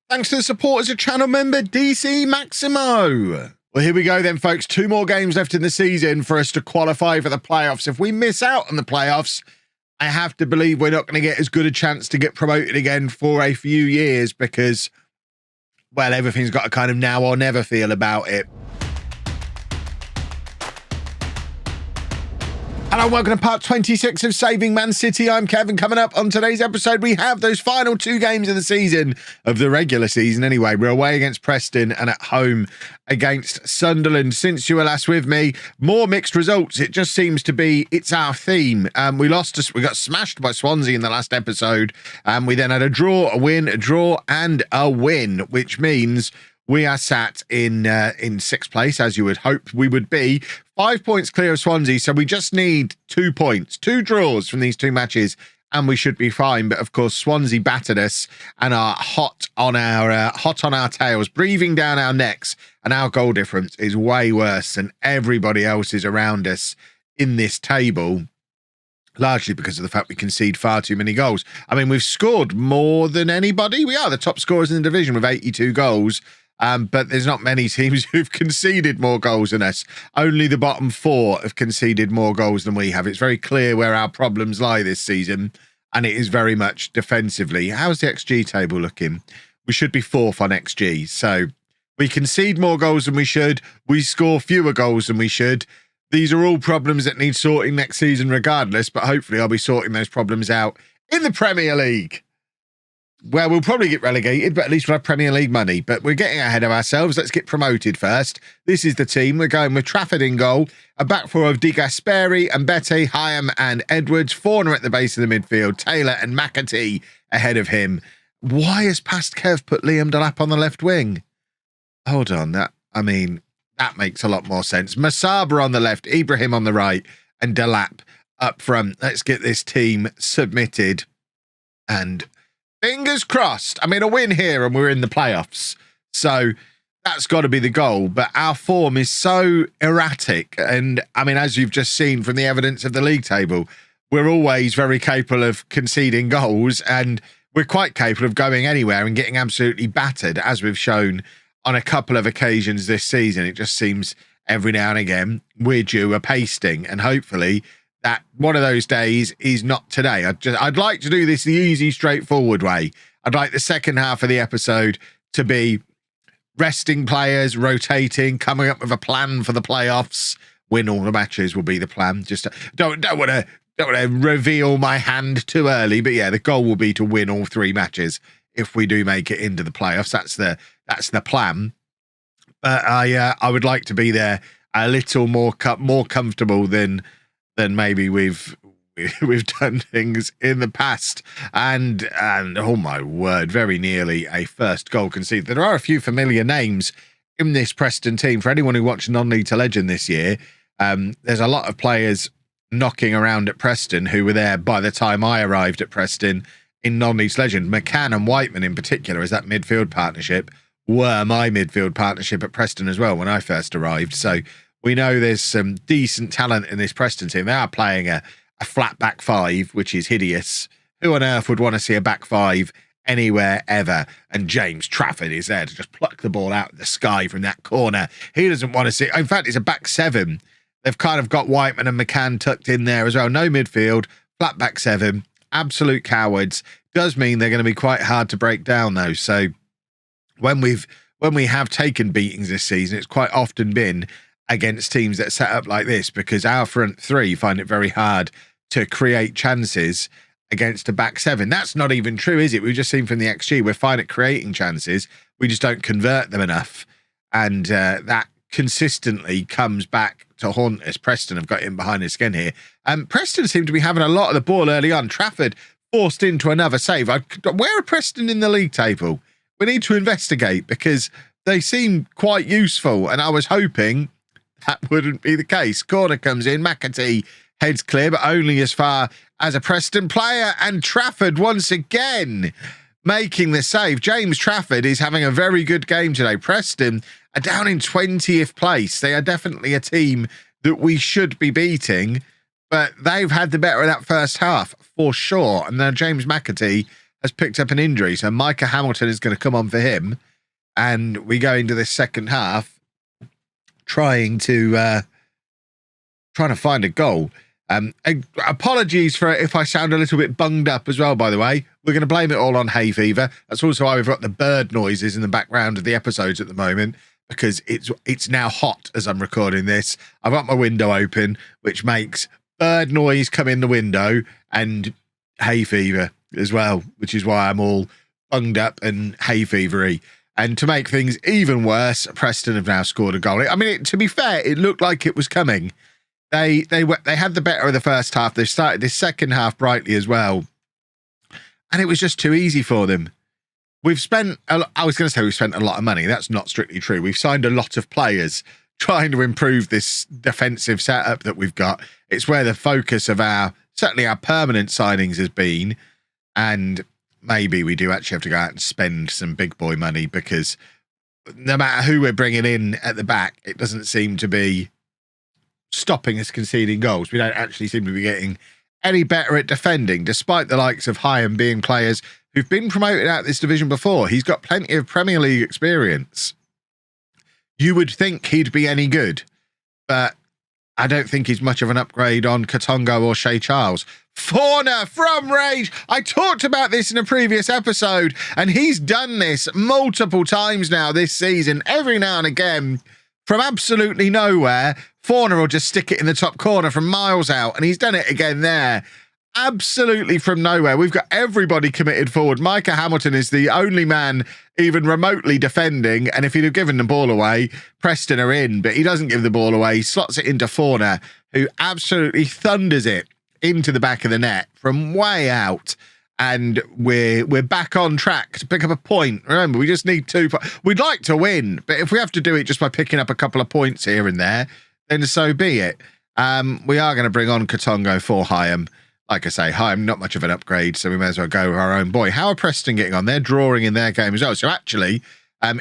Thanks to the support as a channel member, DC Maximo. Well, here we go then, folks. 2 more games left in the season for us to qualify for the playoffs. If we miss out on the playoffs, I have to believe we're not going to get as good a chance to get promoted again for a few years because, well, everything's got a kind of now or never feel about it. Hello, welcome to part 26 of Saving Man City. I'm Kevin. Coming up on today's episode, we have those final 2 games of the season, of the regular season anyway. We're away against Preston and at home against Sunderland. Since you were last with me, more mixed results. It just seems to be, it's our theme. We got smashed by Swansea in the last episode. We then had a draw, a win, a draw and a win, which means we are sat in 6th place, as you would hope we would be. 5 points clear of Swansea, so we just need 2 points, 2 draws from these 2 matches, and we should be fine. But of course, Swansea battered us and are hot on our tails, breathing down our necks, and our goal difference is way worse than everybody else's around us in this table. Largely because of the fact we concede far too many goals. I mean, we've scored more than anybody. We are the top scorers in the division with 82 goals. But there's not many teams who've conceded more goals than us. Only the bottom 4 have conceded more goals than we have. It's very clear where our problems lie this season, and it is very much defensively. How's the XG table looking? We should be 4th on XG. So we concede more goals than we should. We score fewer goals than we should. These are all problems that need sorting next season regardless, but hopefully I'll be sorting those problems out in the Premier League. Well, we'll probably get relegated, but at least we'll have Premier League money. But we're getting ahead of ourselves. Let's get promoted first. This is the team. We're going with Trafford in goal, a back 4 of De Gasperi, Mbete, Hyam and Edwards. 4 at the base of the midfield. Taylor and McAtee ahead of him. Why has past Kev put Liam Delap on the left wing? Hold on. That makes a lot more sense. Masaba on the left, Ibrahim on the right, and Delap up front. Let's get this team submitted and fingers crossed. I mean, a win here and we're in the playoffs. So that's got to be the goal. But our form is so erratic. And I mean, as you've just seen from the evidence of the league table, we're always very capable of conceding goals. And we're quite capable of going anywhere and getting absolutely battered, as we've shown on a couple of occasions this season. It just seems every now and again we're due a pasting. And hopefully that one of those days is not today. I'd like to do this the easy, straightforward way. I'd like the second half of the episode to be resting players, rotating, coming up with a plan for the playoffs. Win all the matches will be the plan. Just don't want to reveal my hand too early, but yeah, the goal will be to win all 3 matches if we do make it into the playoffs. That's the plan. But I would like to be there a little more comfortable than maybe we've done things in the past. And oh my word, very nearly a first goal conceded. There are a few familiar names in this Preston team. For anyone who watched Non-League to Legend this year, there's a lot of players knocking around at Preston who were there by the time I arrived at Preston in Non-League to Legend. McCann and Whiteman in particular, as that midfield partnership, were my midfield partnership at Preston as well when I first arrived. So we know there's some decent talent in this Preston team. They are playing a flat back 5, which is hideous. Who on earth would want to see a back 5 anywhere ever? And James Trafford is there to just pluck the ball out of the sky from that corner. He doesn't want to see. In fact, it's a back 7. They've kind of got Whiteman and McCann tucked in there as well. No midfield, flat back 7. Absolute cowards. Does mean they're going to be quite hard to break down though. So when we have taken beatings this season, it's quite often been against teams that set up like this, because our front 3 find it very hard to create chances against a back 7. That's not even true, is it? We've just seen from the XG, we're fine at creating chances. We just don't convert them enough. And that consistently comes back to haunt us. Preston have got in behind his skin here. Preston seem to be having a lot of the ball early on. Trafford forced into another save. Where are Preston in the league table? We need to investigate, because they seem quite useful. And I was hoping that wouldn't be the case. Corner comes in. McAtee heads clear, but only as far as a Preston player. And Trafford once again making the save. James Trafford is having a very good game today. Preston are down in 20th place. They are definitely a team that we should be beating, but they've had the better of that first half for sure. And now James McAtee has picked up an injury. So Micah Hamilton is going to come on for him. And we go into this second half trying to find a goal. Apologies for if I sound a little bit bunged up as well, by the way. We're going to blame it all on hay fever. That's also why we've got the bird noises in the background of the episodes at the moment, because it's now hot as I'm recording this. I've got my window open, which makes bird noise come in the window and hay fever as well, which is why I'm all bunged up and hay fevery. And to make things even worse, Preston have now scored a goal. I mean, to be fair, it looked like it was coming. They had the better of the first half. They started this second half brightly as well, and it was just too easy for them. We've spent a lot of money. That's not strictly true. We've signed a lot of players trying to improve this defensive setup that we've got. It's where the focus of certainly our permanent signings has been, and maybe we do actually have to go out and spend some big boy money, because no matter who we're bringing in at the back, it doesn't seem to be stopping us conceding goals. We don't actually seem to be getting any better at defending, despite the likes of Hyam being players who've been promoted out of this division before. He's got plenty of Premier League experience. You would think he'd be any good, but I don't think he's much of an upgrade on Katongo or Shea Charles. Forner from range. I talked about this in a previous episode, and he's done this multiple times now this season. Every now and again, from absolutely nowhere, Forner will just stick it in the top corner from miles out, and he's done it again there. Absolutely from nowhere. We've got everybody committed forward. Micah Hamilton is the only man even remotely defending, and if he'd have given the ball away, Preston are in, but he doesn't give the ball away. He slots it into Forner, who absolutely thunders it into the back of the net from way out. And we're back on track to pick up a point. Remember, we just need 2 points. We'd like to win, but if we have to do it just by picking up a couple of points here and there, then so be it. We are going to bring on Katongo for Hyam. Like I say, Hyam, not much of an upgrade, so we may as well go with our own boy. How are Preston getting on? They're drawing in their game as well. So actually,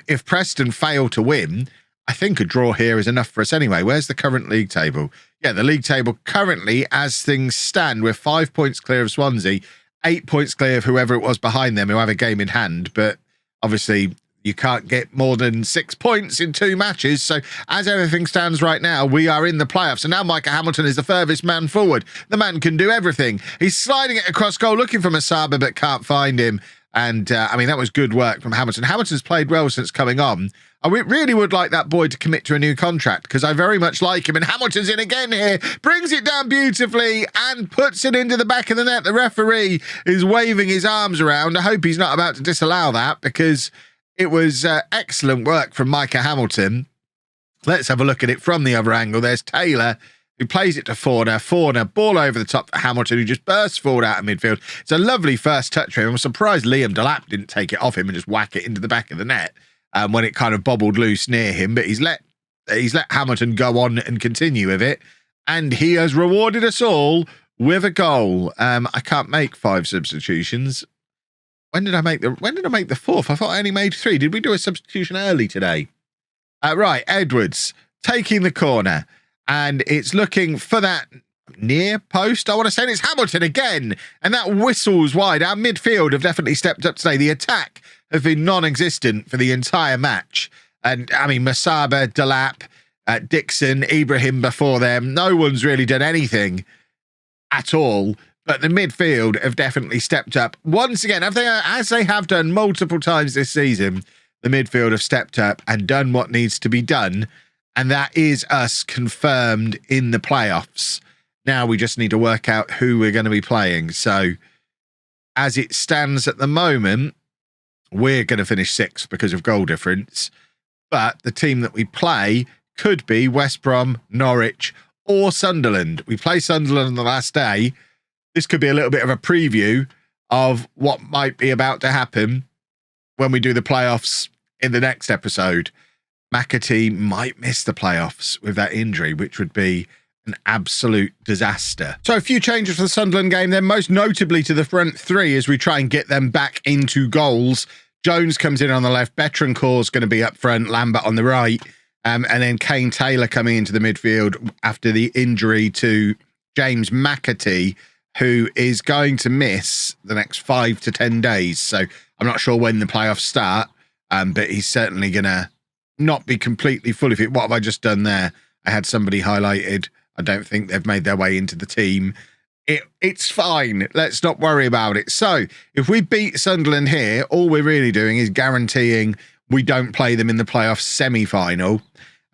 if Preston fail to win, I think a draw here is enough for us anyway. Where's the current league table? Yeah, the league table currently, as things stand, we're 5 points clear of Swansea, 8 points clear of whoever it was behind them who have a game in hand. But obviously, you can't get more than 6 points in 2 matches. So as everything stands right now, we are in the playoffs. And now Micah Hamilton is the furthest man forward. The man can do everything. He's sliding it across goal, looking for Masaba, but can't find him. And, I mean, that was good work from Hamilton. Hamilton's played well since coming on. I really would like that boy to commit to a new contract, because I very much like him. And Hamilton's in again here, brings it down beautifully and puts it into the back of the net. The referee is waving his arms around. I hope he's not about to disallow that, because it was excellent work from Micah Hamilton. Let's have a look at it from the other angle. There's Taylor, who plays it to Forner. Forner, ball over the top for Hamilton, who just bursts forward out of midfield. It's a lovely first touch for him. I'm surprised Liam Delap didn't take it off him and just whack it into the back of the net when it kind of bobbled loose near him. But he's let Hamilton go on and continue with it. And he has rewarded us all with a goal. I can't make 5 substitutions. When did I make the fourth? I thought I only made 3. Did we do a substitution early today? Right, Edwards taking the corner, and it's looking for that near post, I want to say, and it's Hamilton again, and that whistles wide. Our midfield have definitely stepped up today. The attack have been non-existent for the entire match. And, I mean, Masaba, Delap, Dixon, Ibrahim before them, no one's really done anything at all. But the midfield have definitely stepped up. Once again, as they have done multiple times this season, the midfield have stepped up and done what needs to be done. And that is us confirmed in the playoffs. Now we just need to work out who we're going to be playing. So as it stands at the moment, we're going to finish 6th because of goal difference. But the team that we play could be West Brom, Norwich, or Sunderland. We play Sunderland on the last day. This could be a little bit of a preview of what might be about to happen when we do the playoffs in the next episode. McAtee might miss the playoffs with that injury, which would be an absolute disaster. So a few changes for the Sunderland game then, most notably to the front 3 as we try and get them back into goals. Jones comes in on the left, Betrancourt's going to be up front, Lambert on the right, and then Kane Taylor coming into the midfield after the injury to James McAtee, who is going to miss the next 5 to 10 days. So I'm not sure when the playoffs start, but he's certainly going to not be completely fully fit. What have I just done there? I had somebody highlighted. I don't think they've made their way into the team. It's fine. Let's not worry about it. So if we beat Sunderland here, all we're really doing is guaranteeing we don't play them in the playoff semi-final.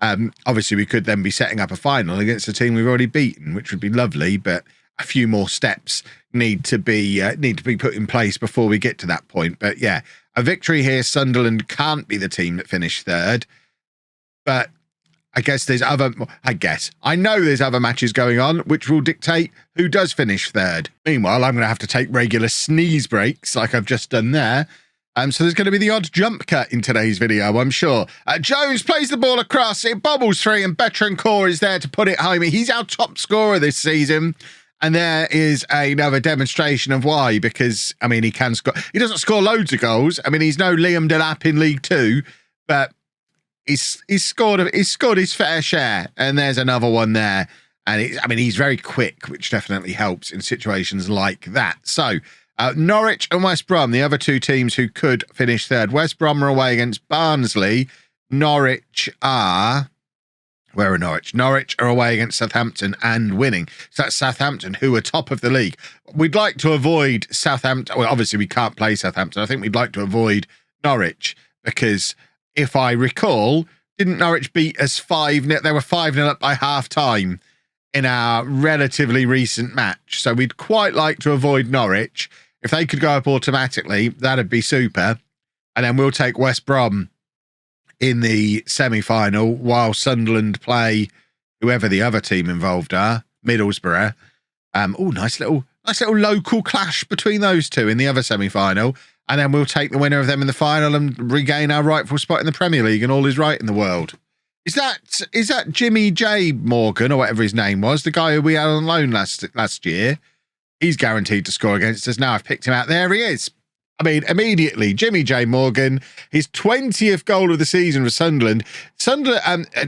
Obviously, we could then be setting up a final against a team we've already beaten, which would be lovely, but a few more steps need to be put in place before we get to that point. But yeah, a victory here, Sunderland can't be the team that finished third. But I know there's other matches going on, which will dictate who does finish third. Meanwhile, I'm going to have to take regular sneeze breaks like I've just done there. So there's going to be the odd jump cut in today's video, I'm sure. Jones plays the ball across, it bobbles free, and Betancourt is there to put it home. He's our top scorer this season. And there is another demonstration of why, because, I mean, he can score. He doesn't score loads of goals. I mean, he's no Liam Delap in League Two, but he's scored his fair share. And there's another one there. And he's very quick, which definitely helps in situations like that. So Norwich and West Brom, the other two teams who could finish third. West Brom are away against Barnsley. Norwich are... Where are Norwich? Norwich are away against Southampton and winning. So that's Southampton, who are top of the league. We'd like to avoid Southampton. Well, obviously, we can't play Southampton. I think we'd like to avoid Norwich because if I recall, didn't Norwich beat us 5-0? They were 5-0 up by half-time in our relatively recent match. So we'd quite like to avoid Norwich. If they could go up automatically, that'd be super. And then we'll take West Brom in the semi-final while Sunderland play whoever the other team involved are, Middlesbrough. Nice little local clash between those two in the other semi-final. And then we'll take the winner of them in the final and regain our rightful spot in the Premier League, and all is right in the world. Is that Jimmy J. Morgan, or whatever his name was, the guy who we had on loan last year? He's guaranteed to score against us now. I've picked him out. There he is. I mean, immediately, Jimmy J. Morgan, his 20th goal of the season for Sunderland.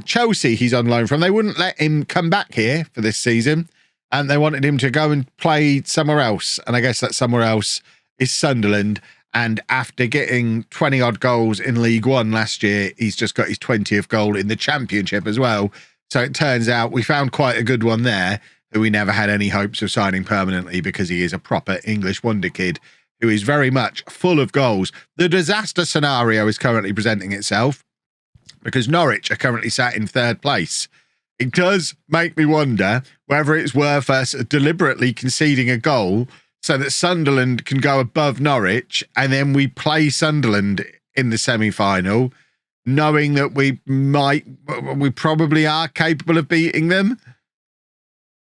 Chelsea, he's on loan from. They wouldn't let him come back here for this season, and they wanted him to go and play somewhere else. And I guess that somewhere else is Sunderland. And after getting 20-odd goals in League One last year, he's just got his 20th goal in the Championship as well. So it turns out we found quite a good one there, who we never had any hopes of signing permanently because he is a proper English wonder kid who is very much full of goals. The disaster scenario is currently presenting itself because Norwich are currently sat in third place. It does make me wonder whether it's worth us deliberately conceding a goal so that Sunderland can go above Norwich, and then we play Sunderland in the semi-final, knowing that we probably are capable of beating them,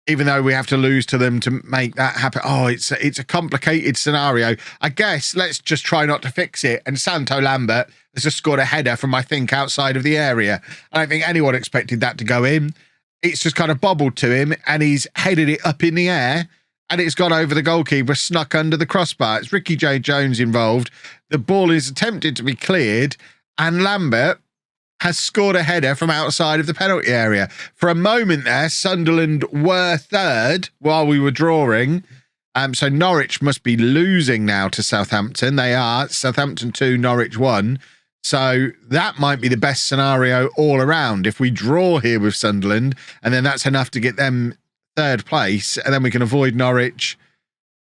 even though we have to lose to them to make that happen. Oh, it's a complicated scenario. I guess let's just try not to fix it. And Santo Lambert has just scored a header from, I think, outside of the area. I don't think anyone expected that to go in. It's just kind of bobbled to him, and he's headed it up in the air, and it's gone over the goalkeeper, snuck under the crossbar. It's Ricky J. Jones involved. The ball is attempted to be cleared, and Lambert has scored a header from outside of the penalty area. For a moment there, Sunderland were third while we were drawing. So Norwich must be losing now to Southampton. They are. Southampton 2, Norwich 1. So that might be the best scenario all around. If we draw here with Sunderland, and then that's enough to get them third place, and then we can avoid Norwich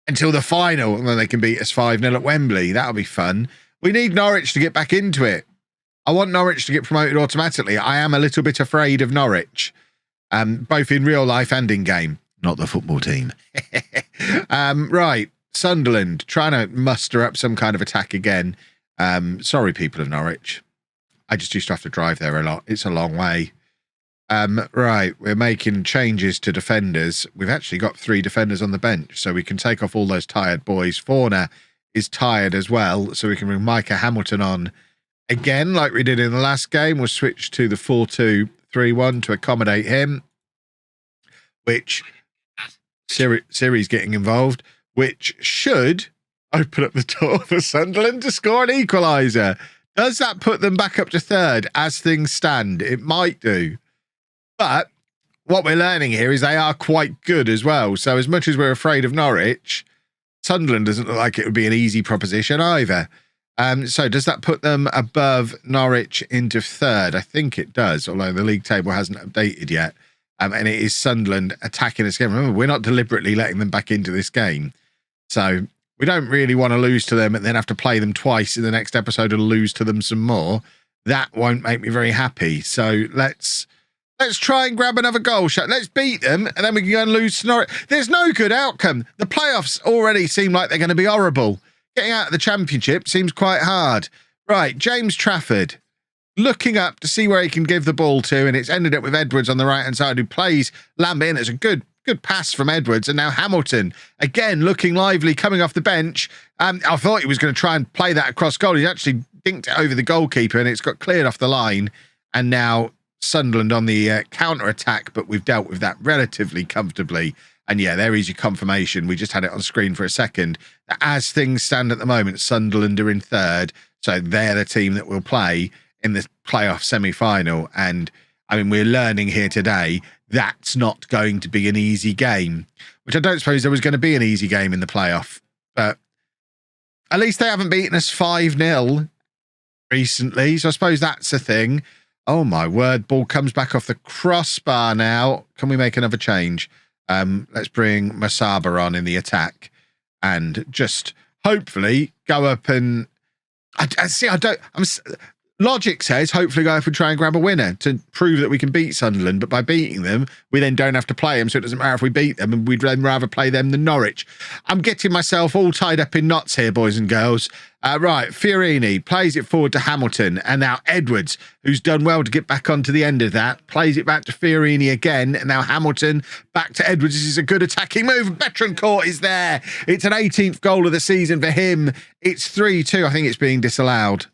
until the final, and then they can beat us 5-0 at Wembley. That'll be fun. We need Norwich to get back into it. I want Norwich to get promoted automatically. I am a little bit afraid of Norwich, both in real life and in game. Not the football team. Right, Sunderland, trying to muster up some kind of attack again. Sorry, people of Norwich. I just used to have to drive there a lot. It's a long way. Right, we're making changes to defenders. We've actually got 3 defenders on the bench, so we can take off all those tired boys. Forner is tired as well, so we can bring Micah Hamilton on again, like we did in the last game. We'll switch to the 4-2-3-1 to accommodate him, which Siri's getting involved, which should open up the door for Sunderland to score an equaliser. Does that put them back up to third as things stand? It might do. But what we're learning here is they are quite good as well. So as much as we're afraid of Norwich, Sunderland doesn't look like it would be an easy proposition either. So does that put them above Norwich into third? I think it does, although the league table hasn't updated yet. And it is Sunderland attacking us again. Remember, we're not deliberately letting them back into this game. So we don't really want to lose to them and then have to play them twice in the next episode and lose to them some more. That won't make me very happy. So let's try and grab another goal shot. Let's beat them, and then we can go and lose to Norwich. There's no good outcome. The playoffs already seem like they're going to be horrible. Getting out of the Championship seems quite hard. Right, James Trafford, looking up to see where he can give the ball to, and it's ended up with Edwards on the right-hand side, who plays Lambert in. It's a good pass from Edwards, and now Hamilton, again, looking lively, coming off the bench. I thought he was going to try and play that across goal. He actually dinked it over the goalkeeper, and it's got cleared off the line, and now Sunderland on the counter-attack, but we've dealt with that relatively comfortably. And yeah, there is your confirmation. We just had it on screen for a second. As things stand at the moment, Sunderland are in third, so they're the team that will play in the playoff semi-final. And I mean, we're learning here today that's not going to be an easy game, which I don't suppose there was going to be an easy game in the playoff. But at least they haven't beaten us 5-0 recently, so I suppose that's a thing. Oh my word, ball comes back off the crossbar now. Can we make another change? Let's bring Masaba on in the attack and just hopefully go up and logic says hopefully go up and try and grab a winner to prove that we can beat Sunderland, but by beating them, we then don't have to play them, so it doesn't matter if we beat them, and we'd then rather play them than Norwich. I'm getting myself all tied up in knots here, boys and girls. Right, Fiorini plays it forward to Hamilton, and now Edwards, who's done well to get back onto the end of that, plays it back to Fiorini again, and now Hamilton back to Edwards. This is a good attacking move. Betancourt is there. It's an 18th goal of the season for him. It's 3-2. I think it's being disallowed.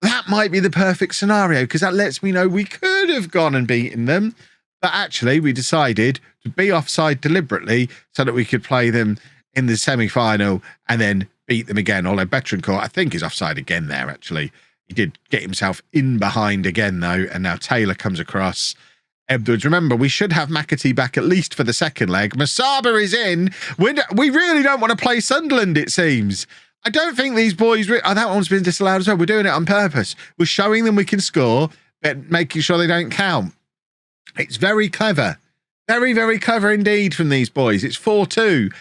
That might be the perfect scenario, because that lets me know we could have gone and beaten them, but actually we decided to be offside deliberately so that we could play them in the semi-final and then beat them again. Although Betancourt, I think, is offside again there, actually. He did get himself in behind again, though, and now Taylor comes across. Edwards, remember, we should have McAtee back at least for the second leg. Masaba is in. We really don't want to play Sunderland, it seems. I don't think these boys... that one's been disallowed as well. We're doing it on purpose. We're showing them we can score, but making sure they don't count. It's very clever. Very, very clever indeed from these boys. It's 4-2.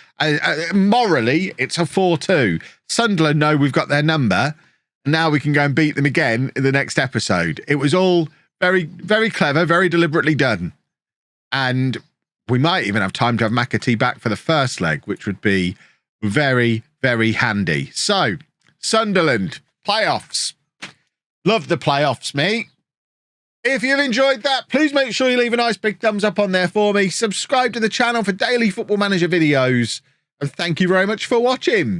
Morally, it's a 4-2. Sunderland know we've got their number. Now we can go and beat them again in the next episode. It was all very, very clever, very deliberately done. And we might even have time to have McAtee back for the first leg, which would be very, very handy. So, Sunderland, playoffs. Love the playoffs, mate. If you've enjoyed that, please make sure you leave a nice big thumbs up on there for me. Subscribe to the channel for daily Football Manager videos. And thank you very much for watching.